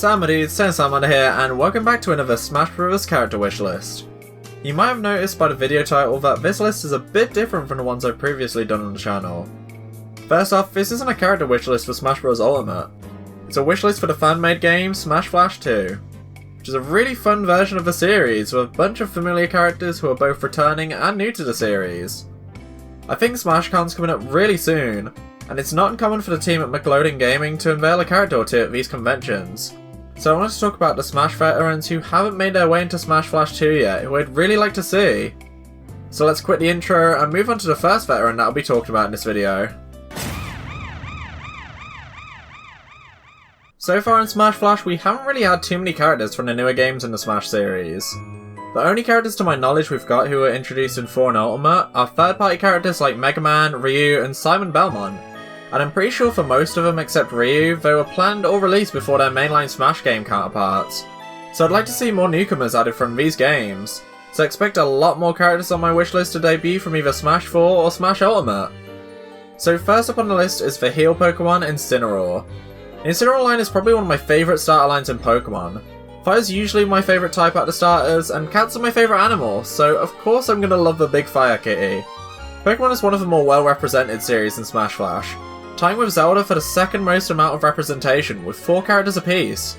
Salamander, Salamander here, and welcome back to another Smash Bros. Character wishlist. You might have noticed by the video title that this list is a bit different from the ones I've previously done on the channel. First off, this isn't a character wishlist for Smash Bros. Ultimate. It's a wishlist for the fan-made game Smash Flash 2, which is a really fun version of the series with a bunch of familiar characters who are both returning and new to the series. I think SmashCon's coming up really soon, and it's not uncommon for the team at Nickelodeon Gaming to unveil a character or two at these conventions. So I wanted to talk about the Smash veterans who haven't made their way into Smash Flash 2 yet, who I'd really like to see. So let's quit the intro and move on to the first veteran that I'll be talking about in this video. So far in Smash Flash, we haven't really had too many characters from the newer games in the Smash series. The only characters to my knowledge we've got who were introduced in 4 and Ultimate are third-party characters like Mega Man, Ryu, and Simon Belmont. And I'm pretty sure for most of them except Ryu, they were planned or released before their mainline Smash game counterparts. So I'd like to see more newcomers added from these games. So expect a lot more characters on my wishlist to debut from either Smash 4 or Smash Ultimate. So first up on the list is the heal Pokemon Incineroar. The Incineroar line is probably one of my favourite starter lines in Pokemon. Fire's usually my favourite type out of the starters, and cats are my favourite animal, so of course I'm gonna love the big fire kitty. Pokemon is one of the more well represented series in Smash Flash, tying with Zelda for the second most amount of representation, with 4 characters apiece.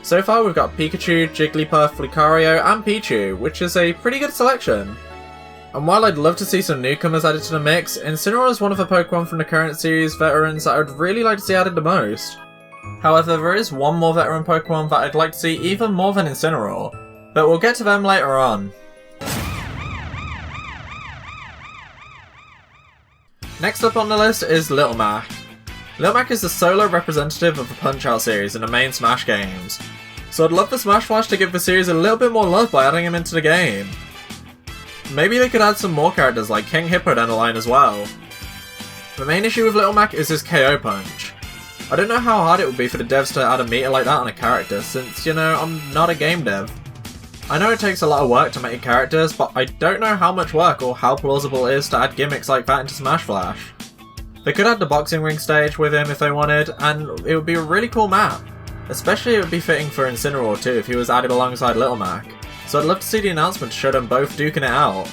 So far we've got Pikachu, Jigglypuff, Lucario, and Pichu, which is a pretty good selection. And while I'd love to see some newcomers added to the mix, Incineroar is one of the Pokemon from the current series veterans that I'd really like to see added the most. However, there is one more veteran Pokemon that I'd like to see even more than Incineroar, but we'll get to them later on. Next up on the list is Lil Mac. Lil Mac is the solo representative of the Punch-Out series in the main Smash games, so I'd love for Smash Flash to give the series a little bit more love by adding him into the game. Maybe they could add some more characters like King Hippo down the line as well. The main issue with Lil Mac is his KO punch. I don't know how hard it would be for the devs to add a meter like that on a character since, you know, I'm not a game dev. I know it takes a lot of work to make characters, but I don't know how much work or how plausible it is to add gimmicks like that into Smash Flash. They could add the boxing ring stage with him if they wanted, and it would be a really cool map. Especially it would be fitting for Incineroar too if he was added alongside Lil Mac. So I'd love to see the announcement to show them both duking it out.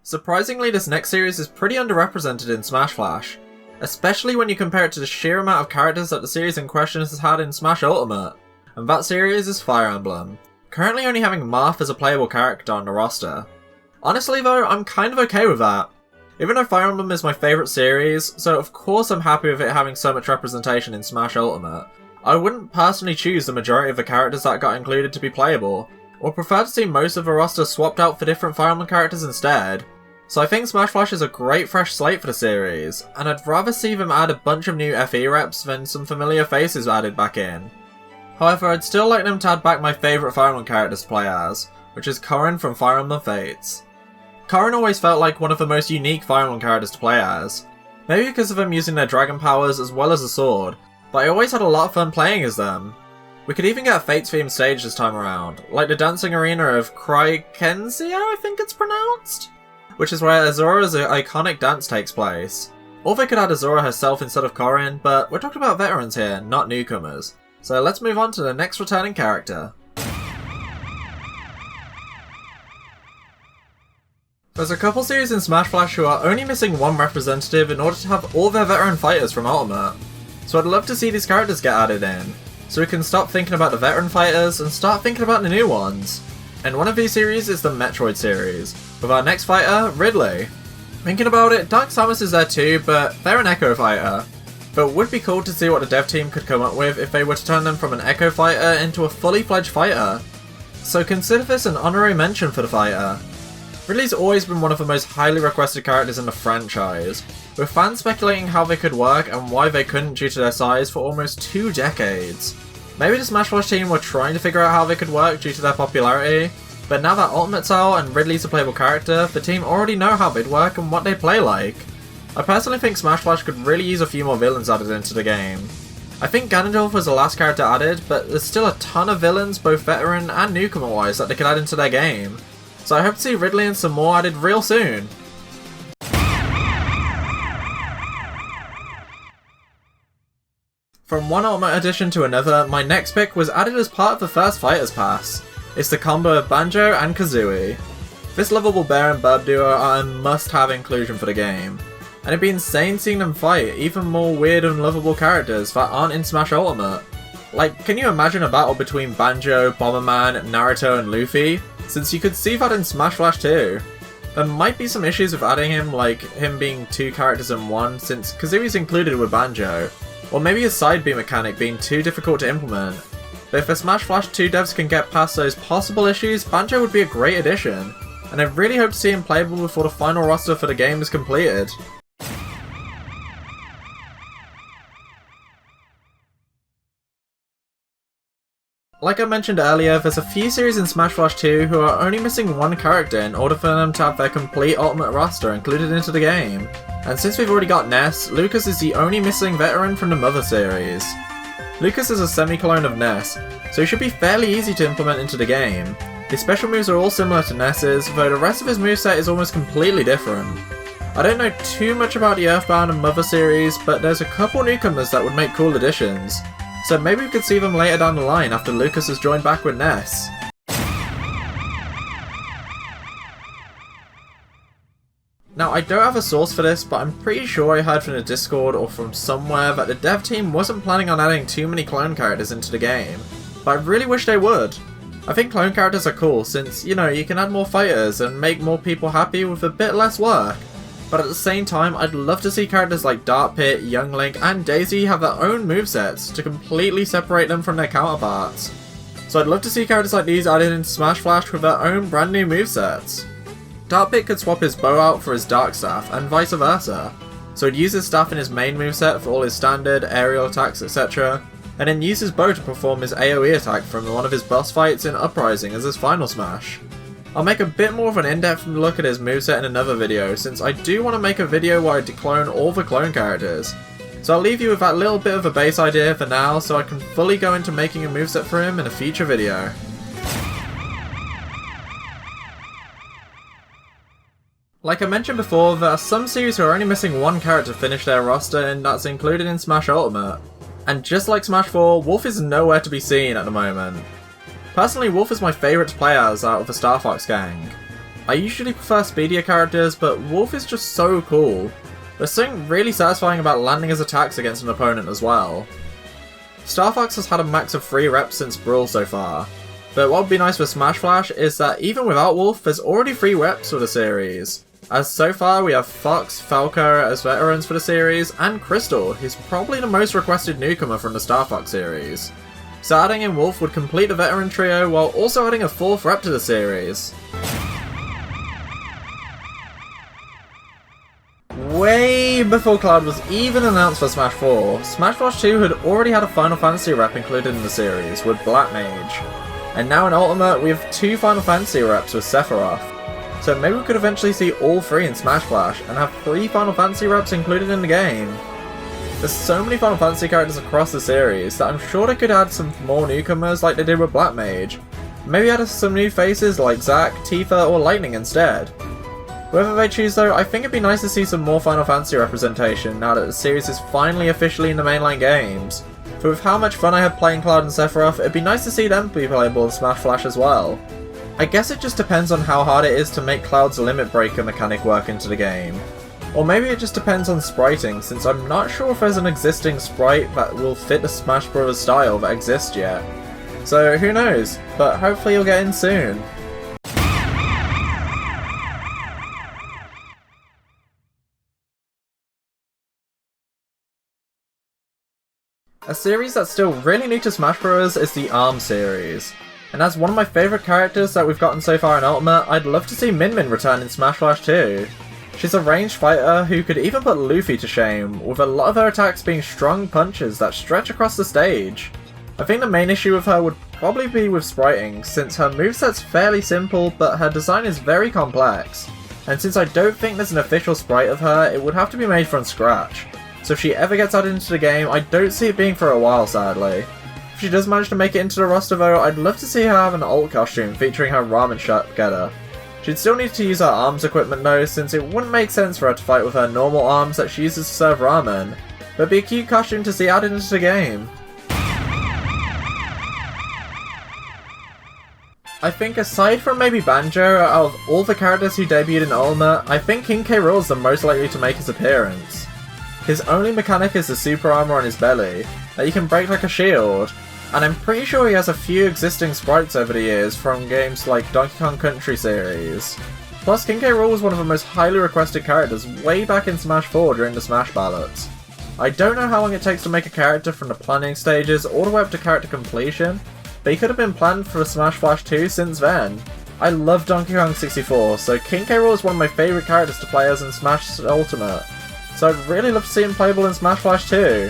Surprisingly, this next series is pretty underrepresented in Smash Flash, especially when you compare it to the sheer amount of characters that the series in question has had in Smash Ultimate, and that series is Fire Emblem, currently only having Marth as a playable character on the roster. Honestly though, I'm kind of okay with that. Even though Fire Emblem is my favourite series, so of course I'm happy with it having so much representation in Smash Ultimate, I wouldn't personally choose the majority of the characters that got included to be playable, or prefer to see most of the roster swapped out for different Fire Emblem characters instead. So I think Smash Flash is a great fresh slate for the series, and I'd rather see them add a bunch of new FE reps than some familiar faces added back in. However, I'd still like them to add back my favourite Fire Emblem characters to play as, which is Corrin from Fire Emblem Fates. Corrin always felt like one of the most unique Fire Emblem characters to play as, maybe because of them using their dragon powers as well as a sword, but I always had a lot of fun playing as them. We could even get a Fates themed stage this time around, like the dancing arena of Krykenzia, I think it's pronounced? Which is where Azora's iconic dance takes place. Or they could add Azora herself instead of Corrin, but we're talking about veterans here, not newcomers. So let's move on to the next returning character. There's a couple series in Smash Flash who are only missing one representative in order to have all their veteran fighters from Ultimate. So I'd love to see these characters get added in, so we can stop thinking about the veteran fighters and start thinking about the new ones. And one of these series is the Metroid series, with our next fighter, Ridley. Thinking about it, Dark Samus is there too, but they're an Echo fighter. But it would be cool to see what the dev team could come up with if they were to turn them from an Echo fighter into a fully fledged fighter. So consider this an honorary mention for the fighter. Ridley's always been one of the most highly requested characters in the franchise, with fans speculating how they could work and why they couldn't due to their size for almost 2 decades. Maybe the Smash Flash team were trying to figure out how they could work due to their popularity, but now that Ultimate's out and Ridley's a playable character, the team already know how they'd work and what they'd play like. I personally think Smash Flash could really use a few more villains added into the game. I think Ganondorf was the last character added, but there's still a ton of villains, both veteran and newcomer wise, that they could add into their game. So I hope to see Ridley and some more added real soon. From one Ultimate Edition to another, my next pick was added as part of the first Fighters Pass. It's the combo of Banjo and Kazooie. This lovable bear and bird duo are a must-have inclusion for the game, and it'd be insane seeing them fight even more weird and lovable characters that aren't in Smash Ultimate. Like, can you imagine a battle between Banjo, Bomberman, Naruto and Luffy? Since you could see that in Smash Flash too. There might be some issues with adding him, like him being two characters in one, since Kazooie's included with Banjo, or maybe his side B mechanic being too difficult to implement. But if the Smash Flash 2 devs can get past those possible issues, Banjo would be a great addition, and I really hope to see him playable before the final roster for the game is completed. Like I mentioned earlier, there's a few series in Smash Flash 2 who are only missing one character in order for them to have their complete Ultimate roster included into the game. And since we've already got Ness, Lucas is the only missing veteran from the Mother series. Lucas is a semi-clone of Ness, so he should be fairly easy to implement into the game. His special moves are all similar to Ness's, though the rest of his moveset is almost completely different. I don't know too much about the Earthbound and Mother series, but there's a couple newcomers that would make cool additions. So maybe we could see them later down the line after Lucas has joined back with Ness. Now I don't have a source for this, but I'm pretty sure I heard from the Discord or from somewhere that the dev team wasn't planning on adding too many clone characters into the game. But I really wish they would. I think clone characters are cool since, you know, you can add more fighters and make more people happy with a bit less work. But at the same time, I'd love to see characters like Dartp, Young Link, and Daisy have their own movesets to completely separate them from their counterparts. So I'd love to see characters like these added into Smash Flash with their own brand new movesets. Dartp could swap his bow out for his Dark Staff, and vice versa. So he'd use his staff in his main moveset for all his standard, aerial attacks, etc. And then use his bow to perform his AoE attack from one of his boss fights in Uprising as his final smash. I'll make a bit more of an in-depth look at his moveset in another video, since I do want to make a video where I declone all the clone characters. So I'll leave you with that little bit of a base idea for now, so I can fully go into making a moveset for him in a future video. Like I mentioned before, there are some series who are only missing one character to finish their roster, and that's included in Smash Ultimate. And just like Smash 4, Wolf is nowhere to be seen at the moment. Personally, Wolf is my favourite to play as out of the Star Fox gang. I usually prefer speedier characters, but Wolf is just so cool. There's something really satisfying about landing his attacks against an opponent as well. Star Fox has had a max of 3 reps since Brawl so far, but what would be nice for Smash Flash is that even without Wolf, there's already 3 reps for the series. As so far we have Fox, Falco as veterans for the series, and Crystal, who's probably the most requested newcomer from the Star Fox series. So adding in Wolf would complete the veteran trio while also adding a 4th rep to the series. Way before Cloud was even announced for Smash 4, Smash Bros. 2 had already had a Final Fantasy rep included in the series with Black Mage. And now in Ultimate we have 2 Final Fantasy reps with Sephiroth. So maybe we could eventually see all 3 in Smash Flash and have 3 Final Fantasy reps included in the game. There's so many Final Fantasy characters across the series that I'm sure they could add some more newcomers like they did with Black Mage. Maybe add some new faces like Zack, Tifa, or Lightning instead. Whoever they choose though, I think it'd be nice to see some more Final Fantasy representation now that the series is finally officially in the mainline games. For with how much fun I had playing Cloud and Sephiroth, it'd be nice to see them be playable in Smash Flash as well. I guess it just depends on how hard it is to make Cloud's Limit Breaker mechanic work into the game. Or maybe it just depends on spriting, since I'm not sure if there's an existing sprite that will fit the Smash Bros. Style that exists yet. So who knows, but hopefully you'll get in soon. A series that's still really new to Smash Bros. Is the ARM series. And as one of my favourite characters that we've gotten so far in Ultimate, I'd love to see Min Min return in Smash Flash too. She's a ranged fighter who could even put Luffy to shame, with a lot of her attacks being strong punches that stretch across the stage. I think the main issue with her would probably be with spriting, since her moveset's fairly simple but her design is very complex. And since I don't think there's an official sprite of her, it would have to be made from scratch. So if she ever gets added into the game, I don't see it being for a while sadly. If she does manage to make it into the roster though, I'd love to see her have an ult costume featuring her ramen shot getter. She'd still need to use her arms equipment though, since it wouldn't make sense for her to fight with her normal arms that she uses to serve ramen. but it'd be a cute costume to see added into the game. I think aside from maybe Banjo, out of all the characters who debuted in Ultimate, I think King K. Rool is the most likely to make his appearance. His only mechanic is the super armor on his belly, that you can break like a shield, and I'm pretty sure he has a few existing sprites over the years from games like Donkey Kong Country series. Plus, King K. Rool was one of the most highly requested characters way back in Smash 4 during the Smash ballots. I don't know how long it takes to make a character from the planning stages all the way up to character completion, but he could have been planned for Smash Flash 2 since then. I love Donkey Kong 64, so King K. Rool is one of my favourite characters to play as in Smash Ultimate, so I'd really love to see him playable in Smash Flash 2.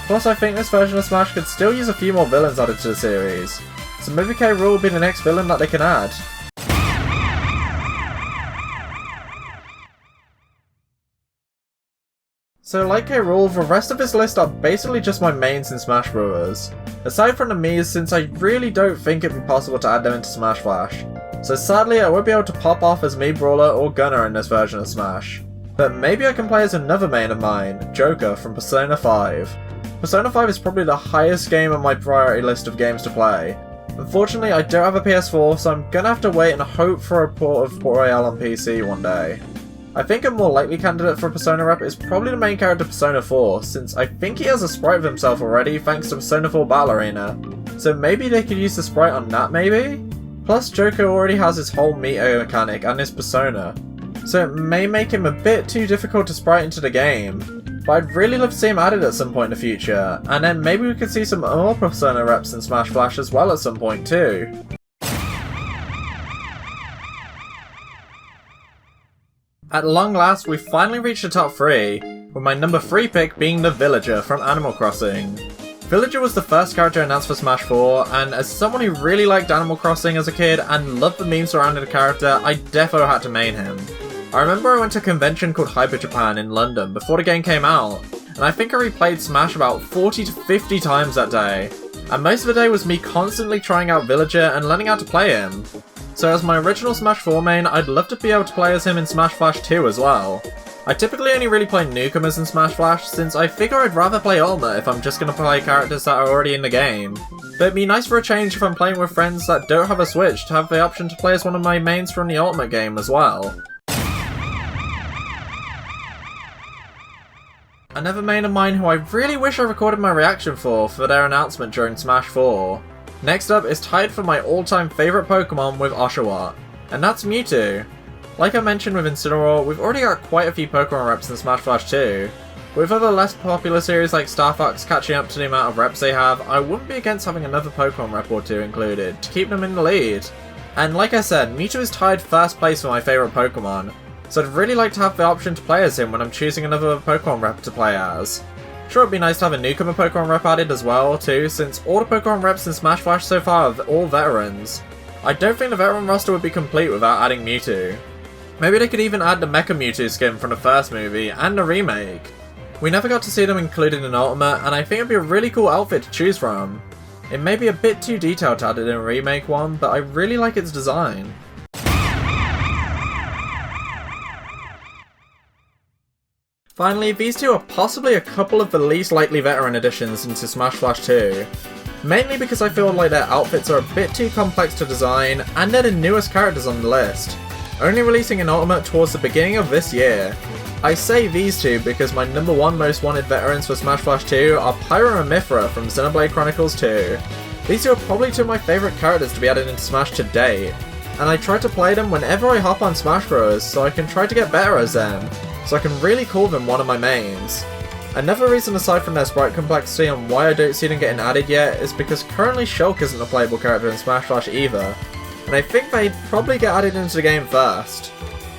Plus I think this version of Smash could still use a few more villains added to the series, so maybe K. Rool will be the next villain that they can add. So like K. Rool, the rest of this list are basically just my mains in Smash Bros. Aside from the Miis, since I really don't think it'd be possible to add them into Smash Flash. So sadly I won't be able to pop off as Mii Brawler or Gunner in this version of Smash. But maybe I can play as another main of mine, Joker from Persona 5. Persona 5 is probably the highest game on my priority list of games to play. Unfortunately I don't have a PS4, so I'm gonna have to wait and hope for a port of Port Royale on PC one day. I think a more likely candidate for a Persona rep is probably the main character Persona 4, since I think he has a sprite of himself already thanks to Persona 4 Battle Arena, so maybe they could use the sprite on that maybe? Plus Joker already has his whole Mewtwo mechanic and his persona, so it may make him a bit too difficult to sprite into the game, but I'd really love to see him added at some point in the future, and then maybe we could see some more Persona reps in Smash Flash as well at some point too. At long last, we finally reached the top 3, with my number 3 pick being the Villager from Animal Crossing. Villager was the first character announced for Smash 4, and as someone who really liked Animal Crossing as a kid and loved the memes surrounding the character, I defo had to main him. I remember I went to a convention called Hyper Japan in London before the game came out, and I think I replayed Smash about 40 to 50 times that day, and most of the day was me constantly trying out Villager and learning how to play him. So as my original Smash 4 main, I'd love to be able to play as him in Smash Flash 2 as well. I typically only really play newcomers in Smash Flash, since I figure I'd rather play Ultimate if I'm just going to play characters that are already in the game. But it'd be nice for a change if I'm playing with friends that don't have a Switch to have the option to play as one of my mains from the Ultimate game as well. Another main of mine who I really wish I recorded my reaction for their announcement during Smash 4. Next up is tied for my all-time favourite Pokemon with Oshawott, and that's Mewtwo. Like I mentioned with Incineroar, we've already got quite a few Pokemon reps in Smash Flash 2. With other less popular series like Star Fox catching up to the amount of reps they have, I wouldn't be against having another Pokemon rep or two included, to keep them in the lead. And like I said, Mewtwo is tied first place for my favourite Pokemon, so I'd really like to have the option to play as him when I'm choosing another Pokemon rep to play as. Sure, it'd be nice to have a newcomer Pokemon rep added as well, too, since all the Pokemon reps in Smash Flash so far are all veterans. I don't think the veteran roster would be complete without adding Mewtwo. Maybe they could even add the Mecha Mewtwo skin from the first movie, and the remake. We never got to see them included in Ultimate, and I think it'd be a really cool outfit to choose from. It may be a bit too detailed to add it in a remake one, but I really like its design. Finally, these two are possibly a couple of the least likely veteran additions into Smash Flash 2. Mainly because I feel like their outfits are a bit too complex to design, and they're the newest characters on the list, only releasing in Ultimate towards the beginning of this year. I say these two because my number 1 most wanted veterans for Smash Flash 2 are Pyra and Mythra from Xenoblade Chronicles 2. These two are probably two of my favourite characters to be added into Smash to date, and I try to play them whenever I hop on Smash Bros, so I can try to get better as them, so I can really call them one of my mains. Another reason aside from their sprite complexity and why I don't see them getting added yet is because currently Shulk isn't a playable character in Smash Flash either, and I think they'd probably get added into the game first.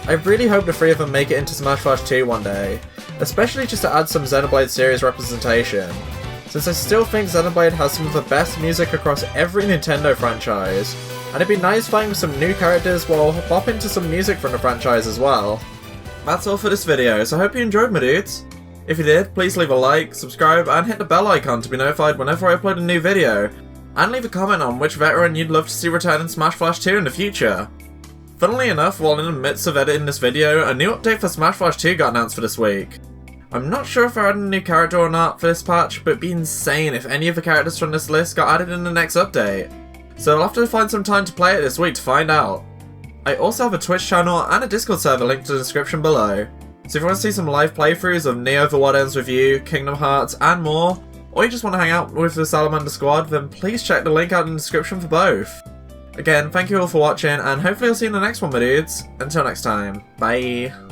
I really hope the three of them make it into Smash Flash 2 one day, especially just to add some Xenoblade series representation, since I still think Xenoblade has some of the best music across every Nintendo franchise, and it'd be nice finding some new characters while hop into some music from the franchise as well. That's all for this video, so I hope you enjoyed, my dudes. If you did, please leave a like, subscribe, and hit the bell icon to be notified whenever I upload a new video, and leave a comment on which veteran you'd love to see return in Smash Flash 2 in the future. Funnily enough, while in the midst of editing this video, a new update for Smash Flash 2 got announced for this week. I'm not sure if I added a new character or not for this patch, but it'd be insane if any of the characters from this list got added in the next update. So I'll have to find some time to play it this week to find out. I also have a Twitch channel and a Discord server linked in the description below. So if you want to see some live playthroughs of Neo The What Ends With You, Kingdom Hearts and more, or you just want to hang out with the Salamander squad, then please check the link out in the description for both. Again, thank you all for watching, and hopefully I'll see you in the next one, my dudes. Until next time, bye.